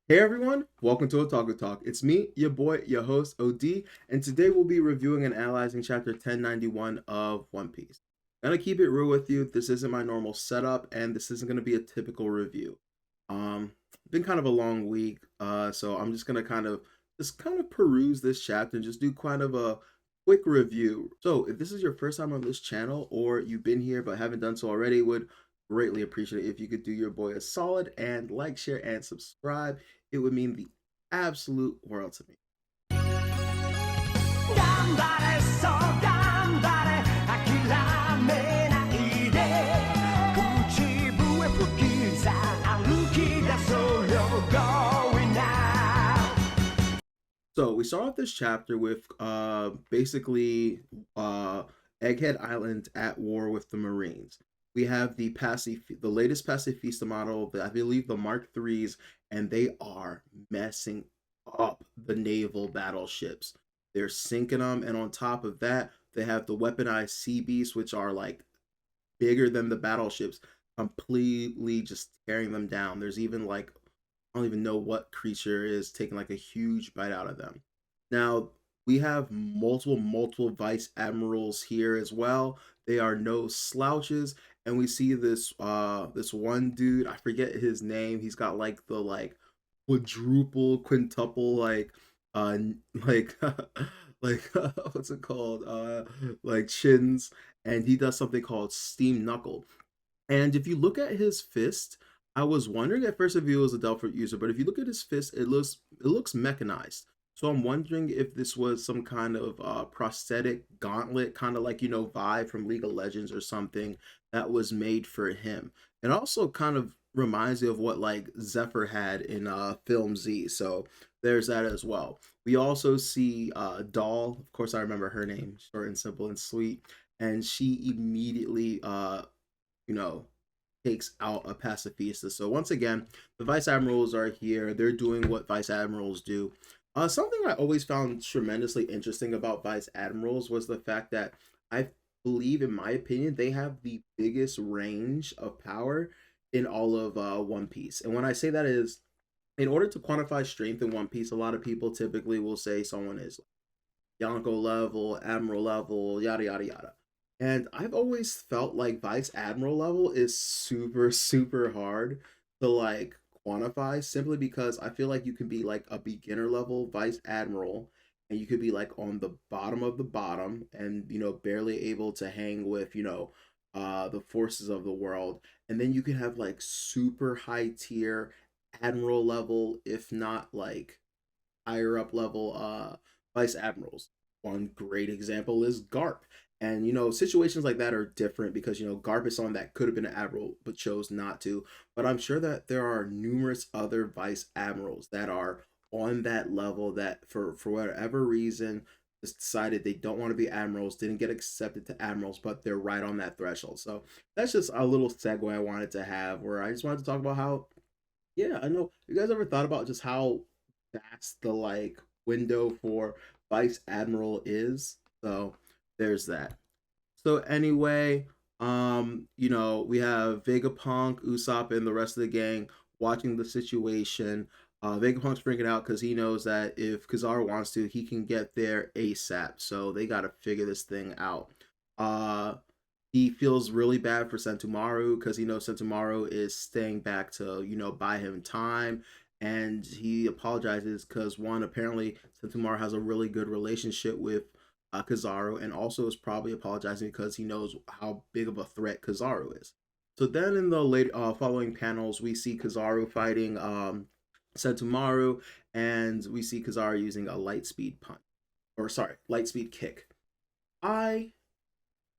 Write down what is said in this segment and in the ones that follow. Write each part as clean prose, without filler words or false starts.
Hey everyone, welcome to Otaku Talk. It's me, your boy, your host, OD, and today we'll be reviewing and analyzing chapter 1091 of One Piece. I'm gonna keep it real with you. This isn't my normal setup, and this isn't gonna be a typical review. Been kind of a long week, so I'm just gonna kind of peruse this chapter and just do kind of a quick review. So if this is your first time on this channel, or you've been here but haven't done so already, would greatly appreciate it if you could do your boy a solid and like, share, and subscribe. It would mean the absolute world to me. 頑張れそう頑張れ諦めないで口笛吹きさ歩き出そうよ Going now So we start off this chapter with basically Egghead Island at war with the Marines. We have the latest Pacifista model, I believe the Mark threes, and they are messing up the naval battleships. They're sinking them, and on top of that, they have the weaponized sea beasts, which are like bigger than the battleships, completely just tearing them down. There's even like I don't even know what creature is taking like a huge bite out of them. Now we have multiple vice admirals here as well. They are no slouches, and we see this one dude. I forget his name. He's got like the quadruple, quintuple uh like like what's it called? Like chins, and he does something called steam knuckle. And if you look at his fist, I was wondering at first if he was a Delphi user, but if you look at his fist, it looks mechanized. So I'm wondering if this was some kind of prosthetic gauntlet, kind of like Vi from League of Legends or something that was made for him. It also kind of reminds me of what like Zephyr had in Film Z. So there's that as well. We also see Doll. Of course, I remember her name, short and simple and sweet, and she immediately you know, takes out a pacifista. So once again, the vice admirals are here. They're doing what vice admirals do. Something I always found tremendously interesting about vice admirals was the fact that I believe, in my opinion, they have the biggest range of power in all of One Piece. And when I say that is, in order to quantify strength in One Piece, a lot of people typically will say someone is Yonko level, Admiral level, yada yada yada. And I've always felt like Vice Admiral level is super hard to like quantify simply because I feel like you can be like a beginner level Vice Admiral and you could be like on the bottom of the bottom and barely able to hang with, the forces of the world. And then you can have like super high tier admiral level, if not like higher up level vice admirals. One great example is Garp. And situations like that are different because Garp is someone that could have been an admiral but chose not to. But I'm sure that there are numerous other vice admirals that are on that level that for whatever reason just decided they don't want to be admirals, didn't get accepted to admirals, but they're right on that threshold. So that's just a little segue I wanted to have where I just wanted to talk about how, yeah, I know. You guys ever thought about just how vast the like window for vice admiral is? So there's that. So anyway, we have Vegapunk, Usopp, and the rest of the gang watching the situation. Vegapunk's freaking out because he knows that if Kizaru wants to, he can get there ASAP. So they got to figure this thing out. Uh, he feels really bad for Sentomaru because he knows Sentomaru is staying back to, buy him time. And he apologizes because, one, apparently Sentomaru has a really good relationship with Kizaru, and also is probably apologizing because he knows how big of a threat Kizaru is. So then in the late following panels, we see Kizaru fighting Sentomaru, and we see Kizaru using a light speed punch, or sorry, light speed kick. I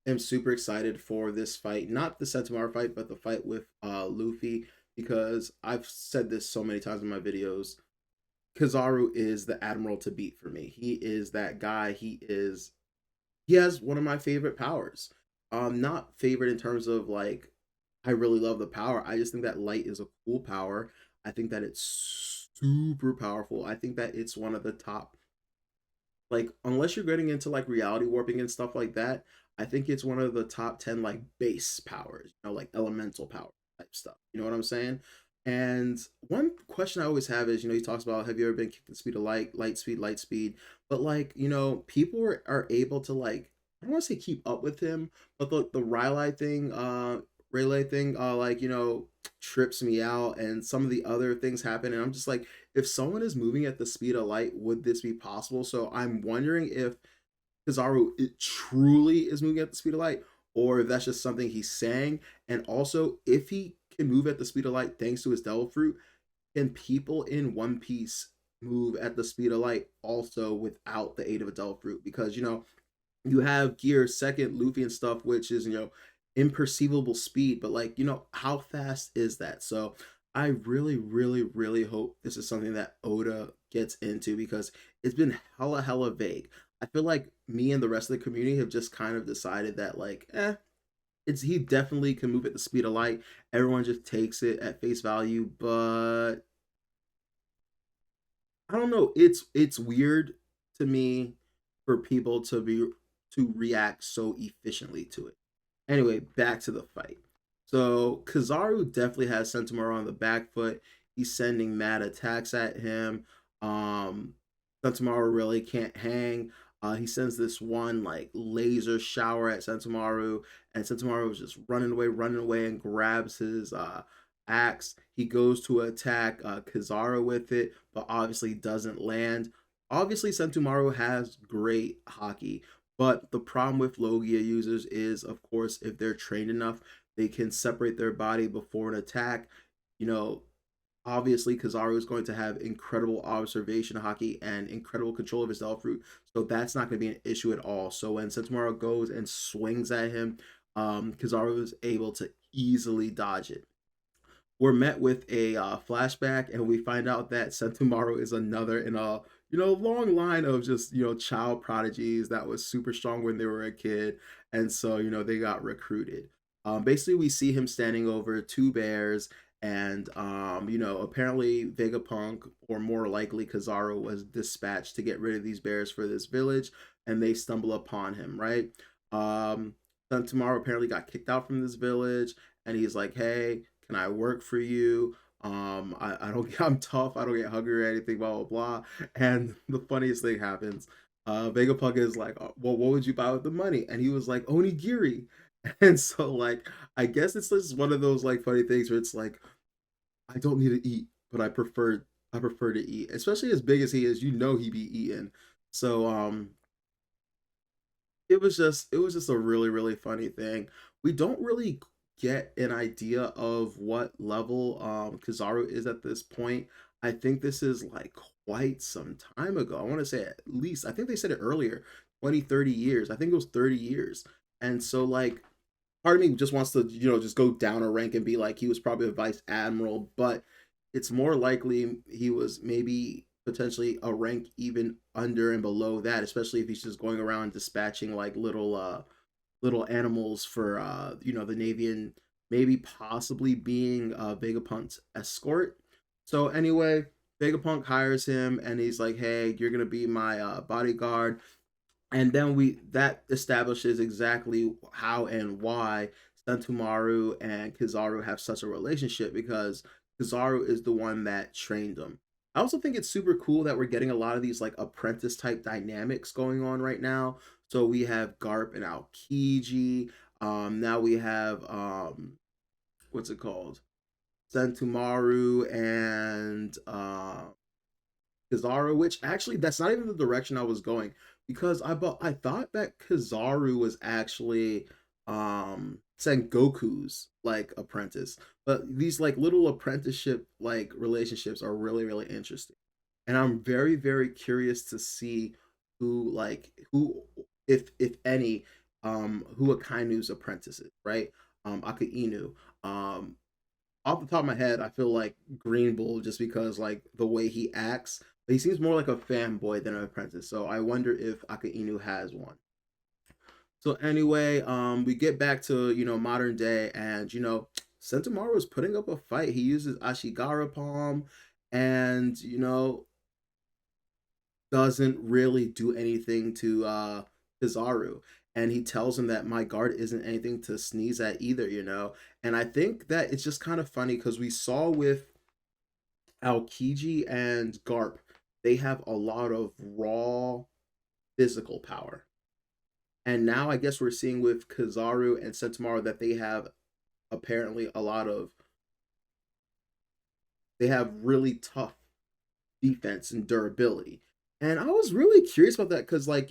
am super excited for this fight, not the Sentomaru fight, but the fight with Luffy, because I've said this so many times in my videos. Kizaru is the admiral to beat for me. He is that guy. He has one of my favorite powers. Not favorite in terms of like I really love the power. I just think that light is a cool power. I think that it's super powerful. I think that it's one of the top, like, unless you're getting into like reality warping and stuff like that, I think it's one of the top 10 like base powers, like elemental power type stuff. You know what I'm saying? And one question I always have is, he talks about, have you ever been kicked at the speed of light, light speed? But like, people are able to like, I don't want to say keep up with him, but the relay thing, like, trips me out, and some of the other things happen, and I'm just like, if someone is moving at the speed of light, would this be possible? So I'm wondering if Kizaru it truly is moving at the speed of light, or if that's just something he's saying. And also, if he can move at the speed of light thanks to his Devil Fruit, can people in One Piece move at the speed of light also without the aid of a Devil Fruit? Because you have Gear second, Luffy and stuff, which is imperceivable speed, but like how fast is that? So I really, really, really hope this is something that Oda gets into, because it's been hella vague. I feel like me and the rest of the community have just kind of decided that like, it's he definitely can move at the speed of light. Everyone just takes it at face value, but I don't know. It's weird to me for people to react so efficiently to it. Anyway, back to the fight. So Kizaru definitely has Sentomaru on the back foot. He's sending mad attacks at him. Um, Sentomaru really can't hang. He sends this one like laser shower at Sentomaru, and Sentomaru is just running away, and grabs his axe. He goes to attack Kizaru with it, but obviously doesn't land. Obviously, Sentomaru has great haki, but the problem with Logia users is, of course, if they're trained enough, they can separate their body before an attack. You know, obviously, Kizaru is going to have incredible observation haki and incredible control of his Devil Fruit, so that's not going to be an issue at all. So when Sentomaru goes and swings at him, Kizaru is able to easily dodge it. We're met with a flashback, and we find out that Sentomaru is another in a long line of just child prodigies that was super strong when they were a kid, and so they got recruited. Basically, we see him standing over two bears, and apparently Vegapunk, or more likely Kizaru, was dispatched to get rid of these bears for this village, and they stumble upon him. Right. Sentomaru apparently got kicked out from this village, and he's like, "Hey, can I work for you? I don't I'm tough, I don't get hungry or anything, blah blah blah." And the funniest thing happens. Vegapunk is like, "Oh, well, what would you buy with the money?" And he was like, "Onigiri." And so like, I guess it's just one of those like funny things where it's like, I don't need to eat, but I prefer to eat. Especially as big as he is, he be eating. So it was just a really really funny thing. We don't really get an idea of what level Kizaru is at this point. I think this is like quite some time ago. I want to say at least, I think they said it earlier, 20, 30 years. I think it was 30 years. And so like, part of me just wants to just go down a rank and be like, he was probably a vice admiral, but it's more likely he was maybe potentially a rank even under and below that, especially if he's just going around dispatching like little animals for the navy, and maybe possibly being Vegapunk's escort. So anyway, Vegapunk hires him, and he's like, "Hey, you're gonna be my bodyguard." And then we that establishes exactly how and why Sentomaru and Kizaru have such a relationship, because Kizaru is the one that trained him. I also think it's super cool that we're getting a lot of these like apprentice type dynamics going on right now. So we have Garp and Aokiji. Now we have what's it called? Sentomaru and Kizaru, which actually that's not even the direction I was going, because I thought that Kizaru was actually Sengoku's like apprentice. But these like little apprenticeship like relationships are really really interesting. And I'm very very curious to see who, if any, who Akainu's apprentice is, right? Akainu. Um Off the top of my head, I feel like Green Bull, just because like the way he acts. But he seems more like a fanboy than an apprentice. So I wonder if Akainu has one. So anyway, we get back to modern day, and Sentomaru is putting up a fight. He uses Ashigara Palm, and doesn't really do anything to Kizaru. And he tells him that my guard isn't anything to sneeze at either. And I think that it's just kind of funny, because we saw with Aokiji and Garp, they have a lot of raw physical power. And now I guess we're seeing with Kizaru and Sentomaru that they have apparently a lot of they have really tough defense and durability. And I was really curious about that because, like,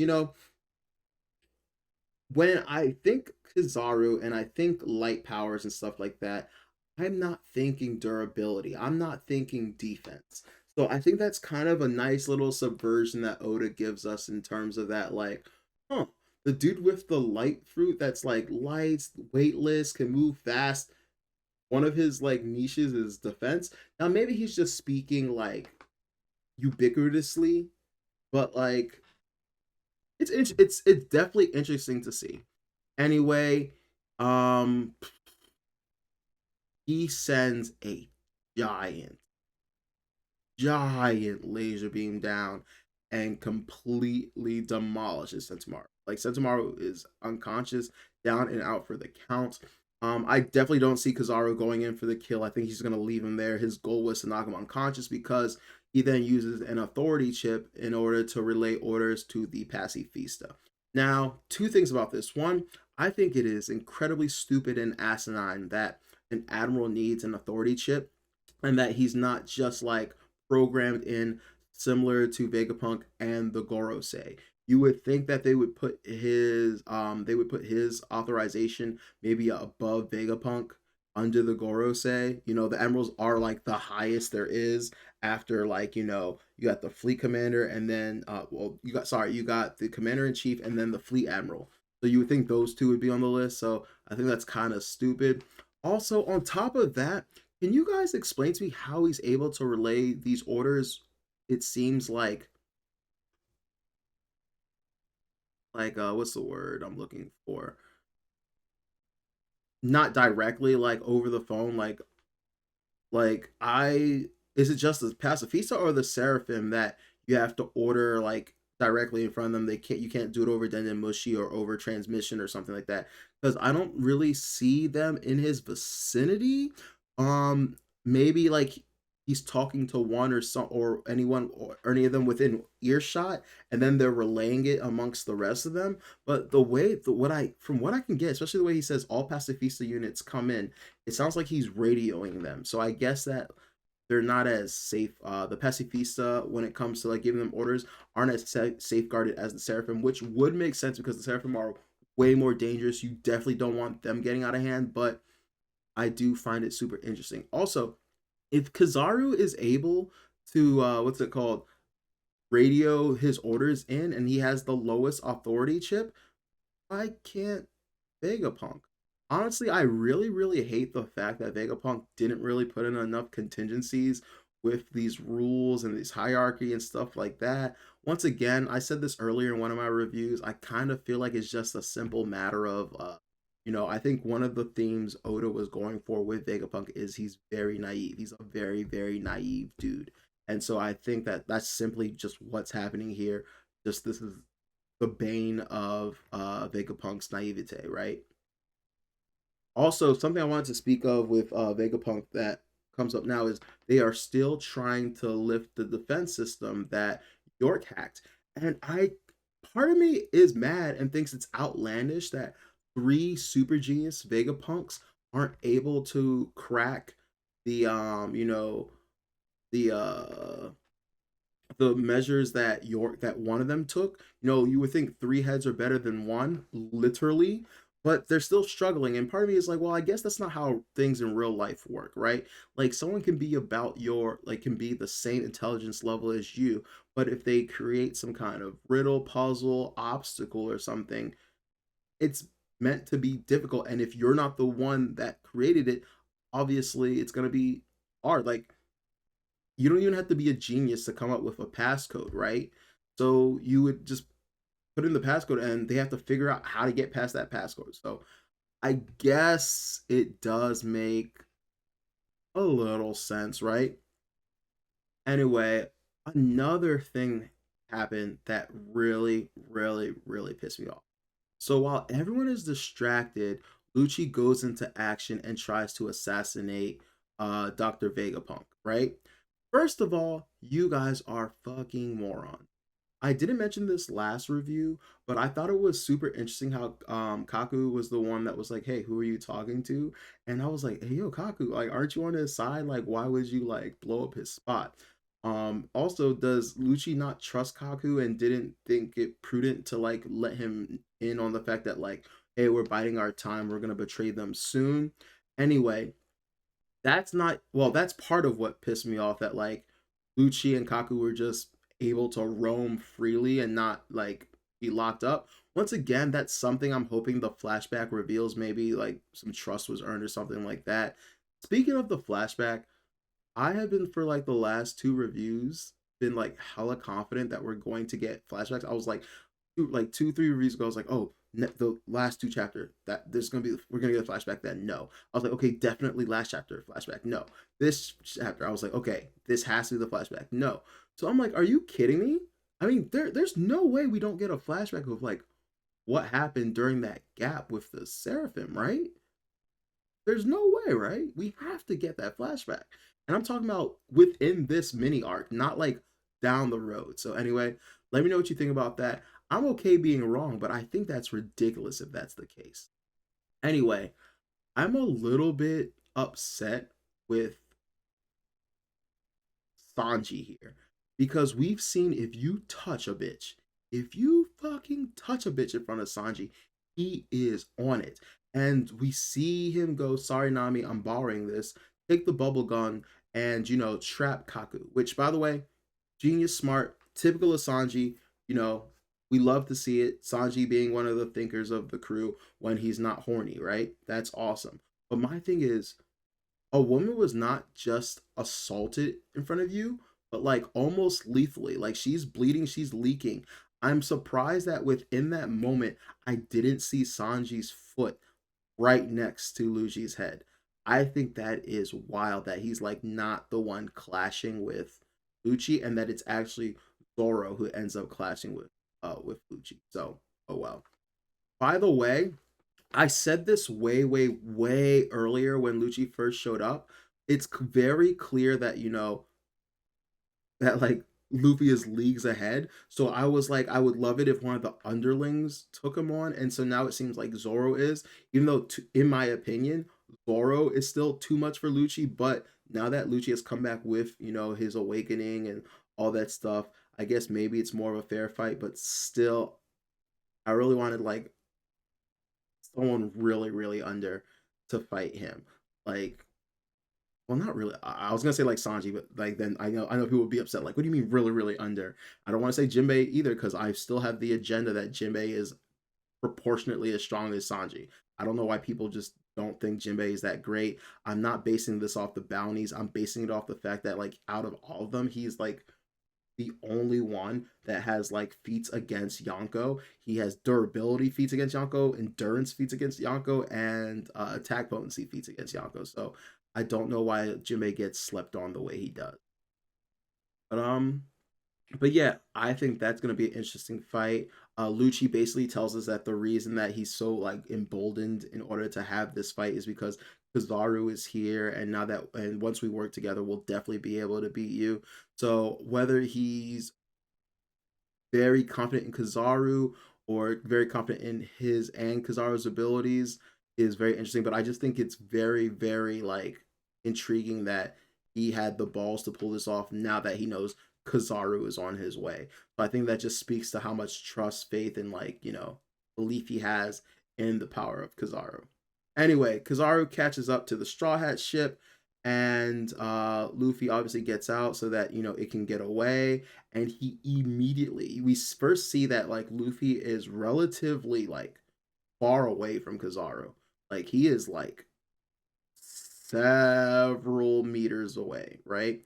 when I think Kizaru and I think light powers and stuff like that, I'm not thinking durability. I'm not thinking defense. So I think that's kind of a nice little subversion that Oda gives us in terms of that, like, huh, the dude with the light fruit that's like light, weightless, can move fast. One of his like niches is defense. Now maybe he's just speaking like ubiquitously, but like it's definitely interesting to see. Anyway, um, he sends a giant, giant laser beam down and completely demolishes Sentomaru. Like Sentomaru is unconscious, down and out for the count. I definitely don't see Kizaru going in for the kill. I think he's gonna leave him there. His goal was to knock him unconscious because he then uses an authority chip in order to relay orders to the Pacifista. Now, two things about this. One, I think it is incredibly stupid and asinine that an admiral needs an authority chip and that he's not just like programmed in similar to Vegapunk and the Gorosei. You would think that they would put his authorization maybe above Vegapunk under the Gorosei. The Emeralds are like the highest there is after, like, you got the fleet commander and then you got the commander in chief and then the fleet admiral. So you would think those two would be on the list. So I think that's kind of stupid. Also, on top of that, can you guys explain to me how he's able to relay these orders? It seems like what's the word I'm looking for? Not directly, like over the phone, like I is it just the pacifista or the seraphim that you have to order like directly in front of them? You can't do it over Denden Mushi or over transmission or something like that. Because I don't really see them in his vicinity. Maybe like he's talking to one or some or anyone or any of them within earshot, and then they're relaying it amongst the rest of them. But what I from what I can get, especially the way he says all pacifista units come in, it sounds like he's radioing them. So I guess that they're not as safe. The pacifista, when it comes to like giving them orders, aren't as safeguarded as the seraphim, which would make sense because the seraphim are way more dangerous. You definitely don't want them getting out of hand, but I do find it super interesting. Also, if Kizaru is able to what's it called, radio his orders in, and he has the lowest authority chip, why can't Vegapunk? Honestly, I really, really hate the fact that Vegapunk didn't really put in enough contingencies with these rules and this hierarchy and stuff like that. Once again, I said this earlier in one of my reviews. I kind of feel like it's just a simple matter of, I think one of the themes Oda was going for with Vegapunk is he's very naive. He's a very, very naive dude. And so I think that that's simply just what's happening here. Just this is the bane of Vegapunk's naivete, right? Also, something I wanted to speak of with Vegapunk that comes up now is they are still trying to lift the defense system that York hacked. And part of me is mad and thinks it's outlandish that three super genius Vegapunks aren't able to crack the the the measures that one of them took. You would think three heads are better than one, literally, but they're still struggling. And part of me is like, well, I guess that's not how things in real life work, right? Like someone can be can be the same intelligence level as you, but if they create some kind of riddle, puzzle, obstacle, or something, it's meant to be difficult. And if you're not the one that created it, obviously it's gonna be hard. Like you don't even have to be a genius to come up with a passcode, right? So you would just put in the passcode and they have to figure out how to get past that passcode. So I guess it does make a little sense, right? Anyway, another thing happened that really, really, really pissed me off. So while everyone is distracted, Lucci goes into action and tries to assassinate Dr. Vegapunk, right? First of all, you guys are fucking morons. I didn't mention this last review, but I thought it was super interesting how Kaku was the one that was like, "Hey, who are you talking to?" And I was like, "Hey, yo, Kaku, like, aren't you on his side? Like, why would you like blow up his spot?" Also, does Lucci not trust Kaku and didn't think it prudent to like let him in on the fact that like, "Hey, we're biding our time. We're gonna betray them soon." Anyway, that's not well, that's part of what pissed me off that like Lucci and Kaku were just able to roam freely and not like be locked up. Once again, that's something I'm hoping the flashback reveals, maybe like some trust was earned or something like that. Speaking of the flashback, I have been for like the last two reviews been like hella confident that we're going to get flashbacks. I was like 2 3 reviews ago. I was like, oh, the last two chapter that there's gonna be we're gonna get a flashback. Then no, I was like, okay, definitely last chapter flashback. No, this chapter I was like, okay, this has to be the flashback. No, so I'm like, are you kidding me? I mean, there's no way we don't get a flashback of like what happened during that gap with the Seraphim, right? There's no way, right? We have to get that flashback. And I'm talking about within this mini arc, not like down the road. So anyway, let me know what you think about that. I'm okay being wrong, but I think that's ridiculous if that's the case. Anyway, I'm a little bit upset with Sanji here because we've seen if you touch a bitch, if you fucking touch a bitch in front of Sanji, he is on it. And we see him go, sorry, Nami, I'm borrowing this, take the bubble gun and, trap Kaku, which, by the way, genius, smart, typical of Sanji. You know, we love to see it. Sanji being one of the thinkers of the crew when he's not horny, right? That's awesome. But my thing is, a woman was not just assaulted in front of you, but like almost lethally. Like she's bleeding, she's leaking. I'm surprised that within that moment, I didn't see Sanji's foot right next to Luji's head. I think that is wild that he's like not the one clashing with Lucci and that it's actually Zoro who ends up clashing with Lucci. So, oh well. By the way, I said this way, way, way earlier when Lucci first showed up. It's very clear that that like Luffy is leagues ahead. So I was like, I would love it if one of the underlings took him on. And so now it seems like Zoro is, even though in my opinion, Zoro is still too much for Lucci. But now that Lucci has come back with his awakening and all that stuff, I guess maybe it's more of a fair fight. But still, I really wanted like someone really, really under to fight him. Like, well, not really. I was gonna say like Sanji, but like then I know people would be upset. Like, what do you mean really, really under? I don't want to say Jinbei either because I still have the agenda that Jinbei is proportionately as strong as Sanji. I don't know why people just don't think Jinbei is that great. I'm not basing this off the bounties. I'm basing it off the fact that like out of all of them, he's like the only one that has like feats against Yonko. He has durability feats against Yonko, endurance feats against Yonko, and attack potency feats against Yonko. So I don't know why Jinbei gets slept on the way he does. But but yeah, I think that's gonna be an interesting fight. Lucci basically tells us that the reason that he's so like emboldened in order to have this fight is because Kizaru is here, and now that and once we work together, we'll definitely be able to beat you. So whether he's very confident in Kizaru or very confident in his and Kizaru's abilities is very interesting. But I just think it's very, very like intriguing that he had the balls to pull this off now that he knows Kizaru is on his way. So I think that just speaks to how much trust, faith, and like, belief he has in the power of Kizaru. Anyway, Kizaru catches up to the Straw Hat ship and Luffy obviously gets out so that it can get away, and he immediately we first see that like Luffy is relatively like far away from Kizaru. Like he is like several meters away, right?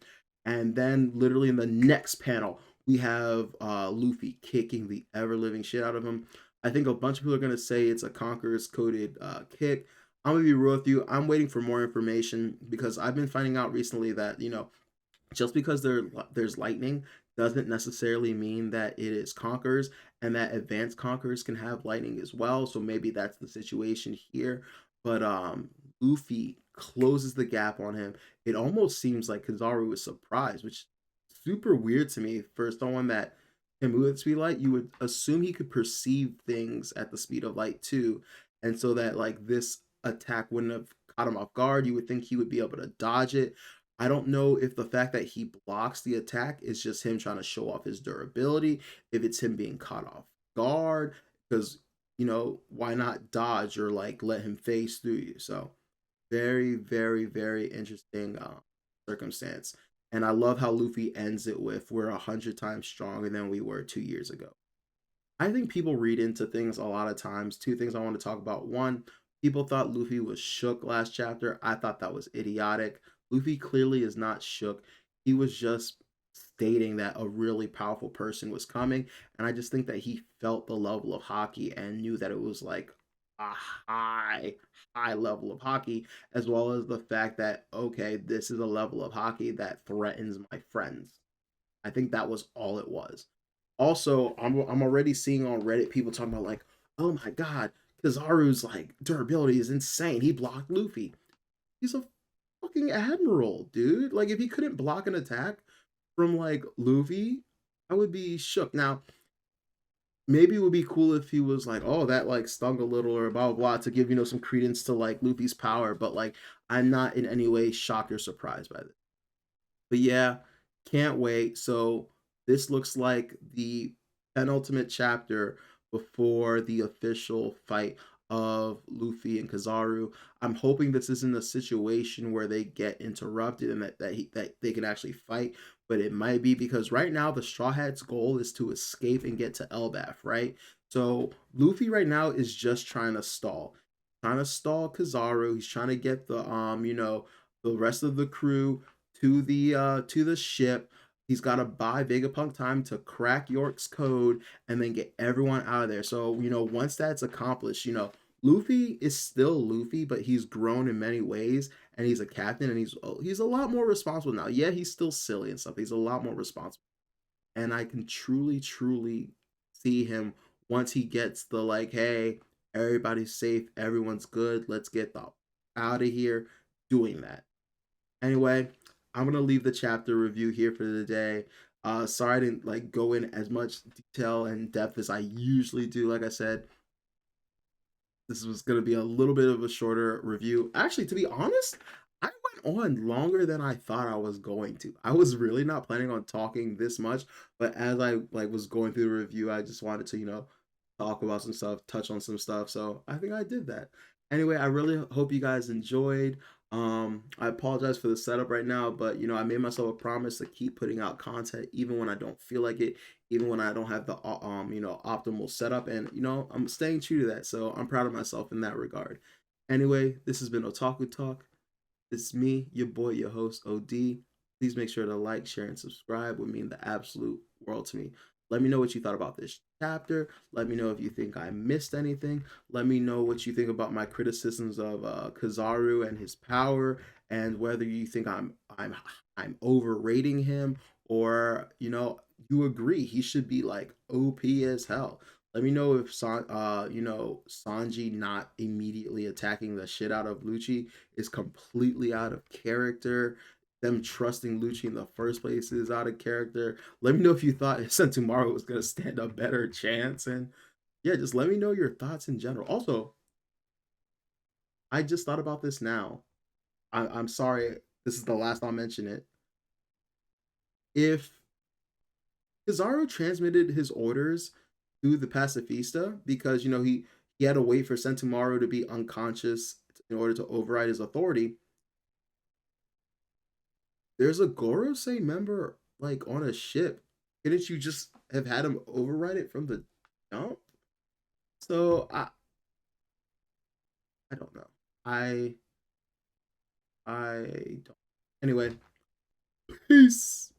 And then literally in the next panel, we have Luffy kicking the ever living shit out of him. I think a bunch of people are gonna say it's a Conqueror's coded kick. I'm gonna be real with you. I'm waiting for more information because I've been finding out recently that just because there's lightning doesn't necessarily mean that it is Conquerors, and that advanced Conquerors can have lightning as well. So maybe that's the situation here. But Luffy closes the gap on him. It almost seems like Kizaru was surprised, which is super weird to me for someone that can move at speed of light. You would assume he could perceive things at the speed of light too, and so that like this attack wouldn't have caught him off guard. You would think he would be able to dodge it. I don't know if the fact that he blocks the attack is just him trying to show off his durability, if it's him being caught off guard, because why not dodge or like let him phase through you? So very, very, very interesting circumstance. And I love how Luffy ends it with, "We're 100 times stronger than we were 2 years ago." I think people read into things a lot of times. Two things I want to talk about. One, people thought Luffy was shook last chapter. I thought that was idiotic. Luffy clearly is not shook. He was just stating that a really powerful person was coming. And I just think that he felt the level of Haki and knew that it was like a high, high level of Haki, as well as the fact that, okay, this is a level of Haki that threatens my friends. I think that was all it was. Also, I'm already seeing on Reddit people talking about like, oh my god, Kizaru's like durability is insane. He blocked Luffy. He's a fucking admiral, dude. Like if he couldn't block an attack from like Luffy, I would be shook. Now, maybe it would be cool if he was like, oh, that like stung a little or blah blah blah to give some credence to like Luffy's power, but like I'm not in any way shocked or surprised by this. But yeah, can't wait. So this looks like the penultimate chapter before the official fight of Luffy and Kizaru. I'm hoping this isn't a situation where they get interrupted and that they can actually fight, but it might be because right now the Straw Hat's goal is to escape and get to Elbaf, right? So Luffy right now is just trying to stall. Trying to stall Kizaru. He's trying to get the rest of the crew to the ship. He's got to buy Vegapunk time to crack York's code and then get everyone out of there. So, once that's accomplished, Luffy is still Luffy, but he's grown in many ways and he's a captain and he's a lot more responsible now. Yeah, he's still silly and stuff. He's a lot more responsible. And I can truly, truly see him once he gets the like, hey, everybody's safe, everyone's good, let's get the out of here, doing that. Anyway, I'm gonna leave the chapter review here for the day. Sorry I didn't like go in as much detail and depth as I usually do. Like I said, this was gonna be a little bit of a shorter review. Actually, to be honest, I went on longer than I thought I was going to. I was really not planning on talking this much, but as I like was going through the review, I just wanted to, talk about some stuff, touch on some stuff. So I think I did that. Anyway, I really hope you guys enjoyed. I apologize for the setup right now, but I made myself a promise to keep putting out content even when I don't feel like it, even when I don't have the optimal setup, and I'm staying true to that. So I'm proud of myself in that regard. Anyway, this has been Otaku Talk. It's me, your boy, your host, OD. Please make sure to like, share, and subscribe. Would mean the absolute world to me. Let me know what you thought about this chapter. Let me know if you think I missed anything. Let me know what you think about my criticisms of Kizaru and his power, and whether you think I'm overrating him, or you agree he should be like OP as hell. Let me know if Sanji not immediately attacking the shit out of Lucci is completely out of character. Them trusting Lucci in the first place is out of character. Let me know if you thought Sentomaru was going to stand a better chance. And yeah, just let me know your thoughts in general. Also, I just thought about this now. I'm sorry, this is the last I'll mention it. If Kizaru transmitted his orders to the pacifista because, he had to wait for Sentomaru to be unconscious in order to override his authority, there's a Gorosei member like on a ship. Couldn't you just have had him override it from the jump? So I don't know. I don't. Anyway, peace.